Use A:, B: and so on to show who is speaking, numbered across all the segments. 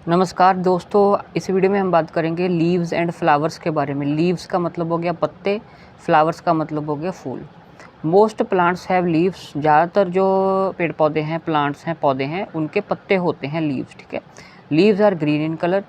A: नमस्कार दोस्तों, इस वीडियो में हम बात करेंगे लीव्स एंड फ्लावर्स के बारे में। लीव्स का मतलब हो गया पत्ते, फ्लावर्स का मतलब हो गया फूल। Most plants have leaves. ज़्यादातर जो पेड़ पौधे हैं, प्लांट्स हैं, पौधे हैं, उनके पत्ते होते हैं लीव्स। ठीक है, leaves are green in colour.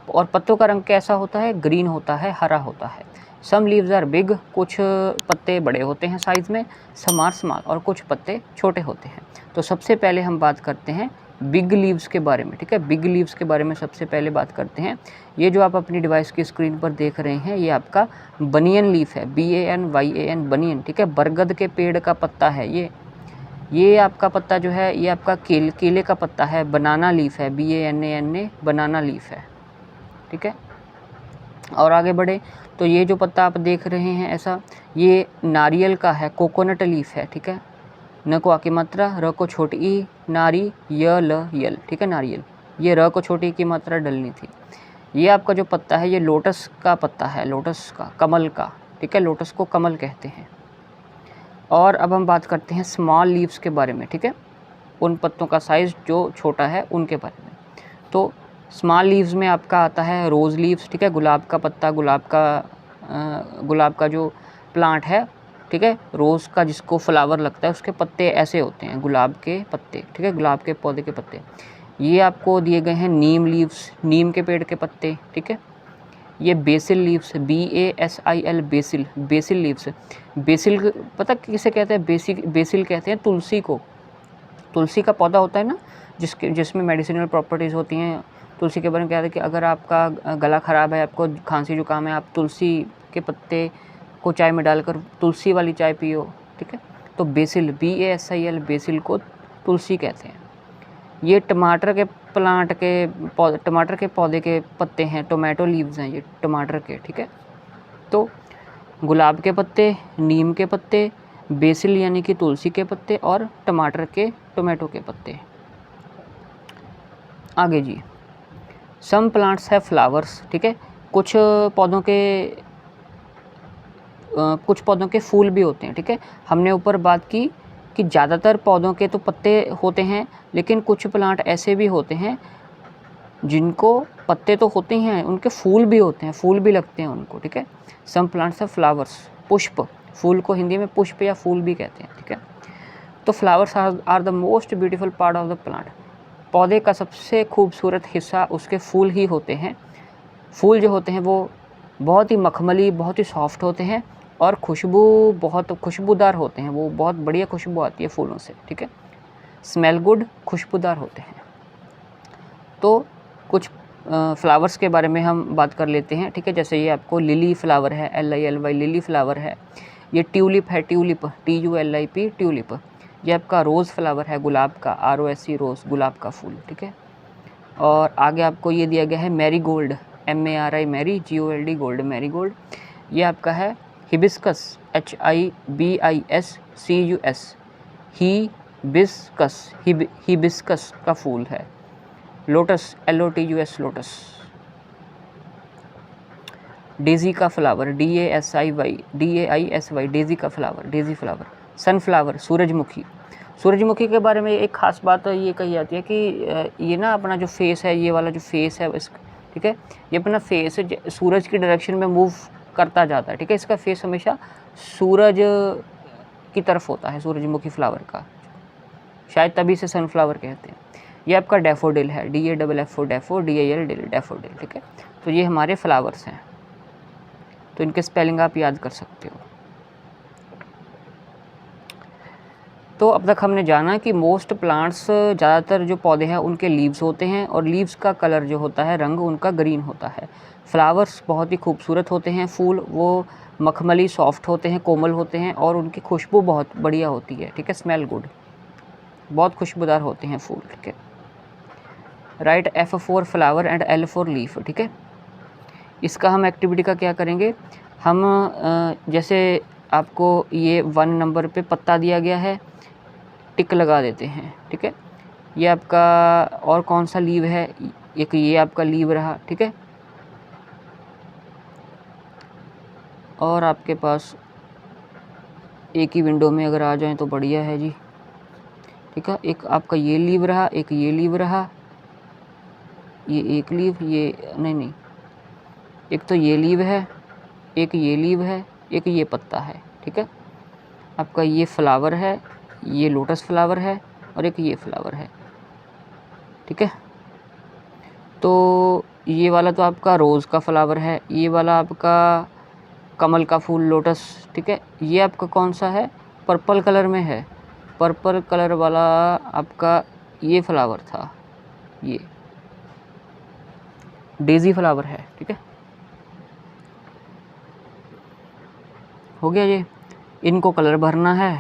A: और पत्तों का रंग कैसा होता है? ग्रीन होता है, हरा होता है। Some leaves are big. कुछ पत्ते बड़े होते हैं साइज़ में, सम आर स्मॉल, और कुछ पत्ते छोटे होते हैं। तो सबसे पहले हम बात करते हैं बिग लीव्स के बारे में। ठीक है, बिग लीव्स के बारे में सबसे पहले बात करते हैं। ये जो आप अपनी डिवाइस की स्क्रीन पर देख रहे हैं, ये आपका बनियन लीफ है, BANYAN, बनियन। ठीक है, बरगद के पेड़ का पत्ता है ये आपका पत्ता जो है, ये आपका केले का पत्ता है। बनाना लीफ है, BANANA, बनाना लीफ है। ठीक है, और आगे बढ़े तो ये जो पत्ता आप देख रहे हैं ऐसा, ये नारियल का है, कोकोनट लीफ है। ठीक है, न को आ की मात्रा, र को छोटी ई, नारी, य ल यल। ठीक है, नारियल। ये र को छोटी की मात्रा डलनी थी। ये आपका जो पत्ता है, ये लोटस का पत्ता है, लोटस का, कमल का। ठीक है, लोटस को कमल कहते हैं। और अब हम बात करते हैं स्मॉल लीव्स के बारे में। ठीक है, उन पत्तों का साइज़ जो छोटा है उनके बारे में। तो स्मॉल लीव्स में आपका आता है रोज़ लीव्स। ठीक है, गुलाब का पत्ता, गुलाब का जो प्लांट है। ठीक है, रोज़ का जिसको फ्लावर लगता है, उसके पत्ते ऐसे होते हैं, गुलाब के पत्ते। ठीक है, गुलाब के पौधे के पत्ते। ये आपको दिए गए हैं नीम लीव्स, नीम के पेड़ के पत्ते। ठीक है, ये BECIL leaves, BASIL, BECIL, BECIL leaves. BECIL पता किसे कहते हैं? बेसिल कहते हैं तुलसी को। तुलसी का पौधा होता है ना, जिसमें मेडिसिनल प्रॉपर्टीज़ होती हैं। तुलसी के बारे में क्या है कि अगर आपका गला ख़राब है, आपको खांसी जुकाम है, आप तुलसी के पत्ते को चाय में डालकर तुलसी वाली चाय पियो। ठीक है, तो बेसिल, BASIL, बेसिल को तुलसी कहते हैं। ये टमाटर के पौधे के पत्ते हैं, टोमेटो लीव्स हैं ये टमाटर के। ठीक है, तो गुलाब के पत्ते, नीम के पत्ते, बेसिल यानी कि तुलसी के पत्ते, और टमाटर के, टोमेटो के पत्ते। आगे जी, सम प्लांट्स है फ्लावर्स। ठीक है, कुछ पौधों के फूल भी होते हैं। ठीक है, हमने ऊपर बात की कि ज़्यादातर पौधों के तो पत्ते होते हैं, लेकिन कुछ प्लांट ऐसे भी होते हैं जिनको पत्ते तो होते हैं, उनके फूल भी होते हैं, फूल भी लगते हैं उनको। ठीक है, सम प्लांट्स है फ्लावर्स, पुष्प। फूल को हिंदी में पुष्प या फूल भी कहते हैं। ठीक है, तो flowers are the most beautiful part of the plant. पौधे का सबसे खूबसूरत हिस्सा उसके फूल ही होते हैं। फूल जो होते हैं वो बहुत ही मखमली, बहुत ही सॉफ्ट होते हैं, और बहुत खुशबूदार होते हैं। वो बहुत बढ़िया खुशबू आती है फूलों से। ठीक है, स्मेल गुड, खुशबूदार होते हैं। तो कुछ फ्लावर्स के बारे में हम बात कर लेते हैं। ठीक है, जैसे ये आपको लिली फ्लावर है, LILY, लिली फ्लावर है। ये ट्यूलिप है, ट्यूलिप, TULIP, ट्यूलिप। ये आपका रोज़ फ्लावर है, गुलाब का, ROSE, रोज़, गुलाब का फूल। ठीक है, और आगे आपको ये दिया गया है marigold, MARI, mari, GOLD, gold, marigold. ये आपका है हिबिस्कस, HIBISCUS, हिबिस्कस का फूल है। Lotus, LOTUS, lotus. डेज़ी का फ्लावर, DAISY, डेज़ी का फ्लावर, डेज़ी फ्लावर। सनफ्लावर, सूरजमुखी। सूरजमुखी के बारे में एक ख़ास बात ये कही जाती है कि ये ना अपना जो फेस है, ये वाला जो फेस है इस, ठीक है, ये अपना फेस सूरज की डायरेक्शन में मूव करता जाता है। ठीक है, इसका फेस हमेशा सूरज की तरफ होता है, सूरजमुखी फ्लावर का, शायद तभी से सनफ्लावर कहते हैं। ये आपका डैफोडिल है, DAFFO, डैफो, DIL, डैफोडिल। ठीक है, तो ये हमारे फ्लावर्स हैं, तो इनके स्पेलिंग आप याद कर सकते हो। तो अब तक हमने जाना कि मोस्ट प्लांट्स, ज़्यादातर जो पौधे हैं उनके लीव्स होते हैं, और लीव्स का कलर जो होता है, रंग उनका ग्रीन होता है। फ्लावर्स बहुत ही खूबसूरत होते हैं, फूल वो मखमली, सॉफ्ट होते हैं, कोमल होते हैं, और उनकी खुशबू बहुत बढ़िया होती है। ठीक है, स्मेल गुड, बहुत खुशबूदार होते हैं फूल। ठीक है, right F for flower and L for leaf. ठीक है, इसका हम एक्टिविटी का क्या करेंगे, हम जैसे आपको ये 1 नंबर पे पत्ता दिया गया है, टिक लगा देते हैं। ठीक है, ये आपका और कौन सा लीव है, एक ये आपका लीव रहा। ठीक है, और आपके पास एक ही विंडो में अगर आ जाएं तो बढ़िया है जी। ठीक है, एक आपका ये लीव रहा, एक ये लीव रहा, ये एक लीव, ये नहीं, एक तो ये लीव है, एक ये लीव है, एक ये पत्ता है, ठीक है। आपका ये फ्लावर है, ये लोटस फ्लावर है, और एक ये फ्लावर है, ठीक है। तो ये वाला तो आपका रोज़ का फ्लावर है, ये वाला आपका कमल का फूल लोटस, ठीक है। ये आपका कौन सा है, पर्पल कलर में है, पर्पल कलर वाला आपका ये फ्लावर था, ये डेज़ी फ्लावर है, ठीक है। हो गया ये, इनको कलर भरना है।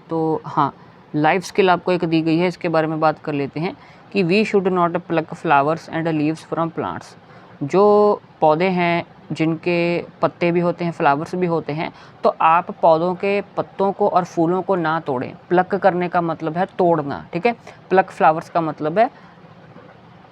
A: तो हाँ, लाइफ स्किल आपको एक दी गई है, इसके बारे में बात कर लेते हैं कि we should not pluck flowers and leaves from plants. जो पौधे हैं जिनके पत्ते भी होते हैं, फ्लावर्स भी होते हैं, तो आप पौधों के पत्तों को और फूलों को ना तोड़ें। प्लक करने का मतलब है तोड़ना, ठीक है। प्लक फ्लावर्स का मतलब है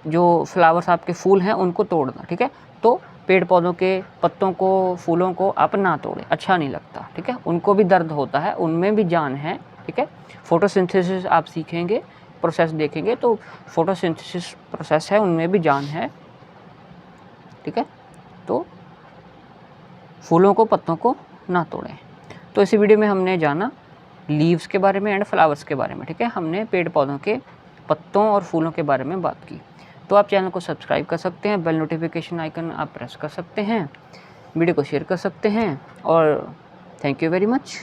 A: जो फ्लावर्स आपके फूल हैं उनको तोड़ना, ठीक है। तो पेड़ पौधों के पत्तों को, फूलों को आप ना तोड़ें, अच्छा नहीं लगता, ठीक है। उनको भी दर्द होता है, उनमें भी जान है, ठीक है। फोटोसिंथेसिस आप सीखेंगे, प्रोसेस देखेंगे तो फोटोसिंथेसिस प्रोसेस है, उनमें भी जान है, ठीक है। तो फूलों को, पत्तों को ना तोड़ें। तो इसी वीडियो में हमने जाना लीव्स के बारे में एंड फ्लावर्स के बारे में, ठीक है। हमने पेड़ पौधों के पत्तों और फूलों के बारे में बात की। तो आप चैनल को सब्सक्राइब कर सकते हैं, बेल नोटिफिकेशन आइकन आप प्रेस कर सकते हैं, वीडियो को शेयर कर सकते हैं, और थैंक यू वेरी मच।